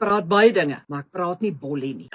praat baie dinge, maar ek praat nie bollie nie.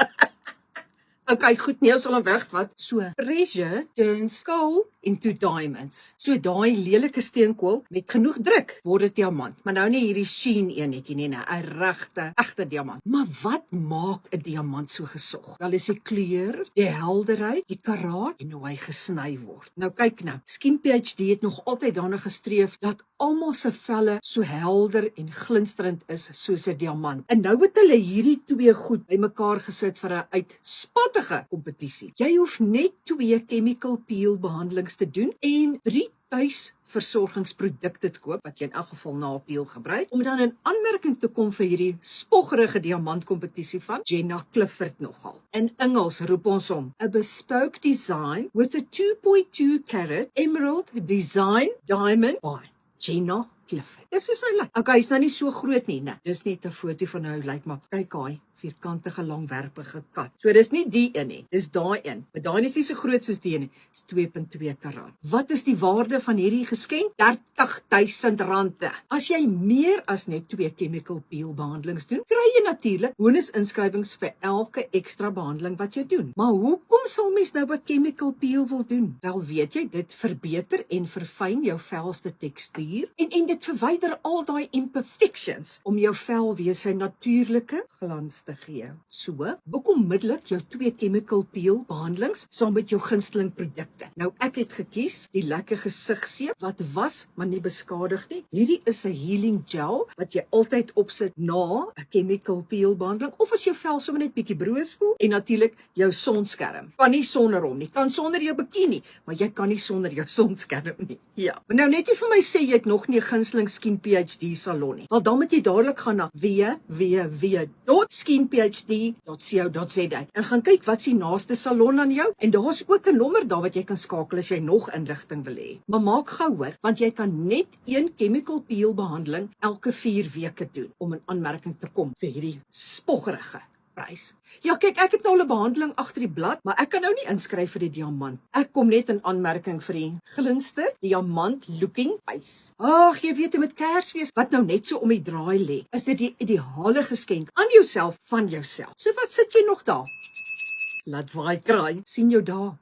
Okay, goed, nee, ons sal hom wegvat. So, pressure turns coal into diamonds. So daai lelike steenkool met genoeg druk word dit diamant. Maar nou nie hierdie sheen eenetjie nie, 'n egte diamant. Maar wat maak 'n diamant so gesog? Wel is die kleur, die helderheid, die karaat en hoe hy gesny word. Nou kyk nou, Skin PhD het nog altyd daarna gestreef dat almal se velle so helder en glinsterend is soos 'n diamant. En nou het hulle hierdie twee goed bymekaar gesit vir 'n uitspattige kompetisie. Jy hoef net 2 chemical peel behandelings te doen en 3 tuisversorgingsprodukte te koop wat jy in elk geval na 'n peel gebruik om dan in aanmerking te kom vir hierdie spoggerige diamantkompetisie van Jenna Clifford nogal. In Engels roep ons hom 'n bespoke design with a 2.2 carat emerald design diamond by Jenna Clifford. Dis is hy lyk. Okay, hy's nou nie so groot nie, né? Dis net 'n foto van hoe hy lyk, maar kyk hy, vierkantige langwerpige kat. So dis nie die een nie, dis daai een. Maar daai is nie so groot soos die een nie. Dis 2.2 karat. Wat is die waarde van hierdie geskenk? R30.000. As jy meer as net 2 chemical peel behandelings doen, kry jy natuurlik bonusinskrywings vir elke ekstra behandeling wat jy doen. Maar hoekom sal mens nou 'n chemical peel wil doen? Wel weet jy, dit verbeter en verfyn jou vel se tekstuur en dit verwyder al daai imperfections om jou vel weer sy natuurlike glans te gee. So, boek onmiddellik jou 2 chemical peel behandelings saam met jou gunsteling produkte. Nou ek het gekies die lekker gesigseep wat was maar nie beskadig nie. Hierdie is 'n healing gel wat jy altyd opsit na 'n chemical peel behandeling of as jou vel sommer net bietjie broos voel en natuurlik jou sonskerm. Kan nie sonder hom nie. Kan sonder jou bikini, maar jy kan nie sonder jou sonskerm nie. Ja. Maar nou net nie vir my sê jy het nog nie 'n gunsteling Skin PhD salon nie. Want dan moet jy dadelik gaan na www.skinphd.co.za en gaan kyk wat is die naaste salon aan jou en daar's ook 'n nommer daar wat jy kan skakel as jy nog inligting wil hê. Maar maak gou hoor, want jy kan net 1 chemical peel behandeling elke 4 weke doen om in aanmerking te kom vir hierdie spoggerige prys. Ja, kyk, ek het nou 'n behandeling agter die blad, maar ek kan nou nie inskryf vir die diamant. Ek kom net in aanmerking vir die glinster diamant looking face. Ag, jy weet met Kersfees wat nou net so om die draai lê, is dit die ideale geskenk aan jouself van jouself. So wat sit jy nog daar? Laat waai kraai, sien jou daar.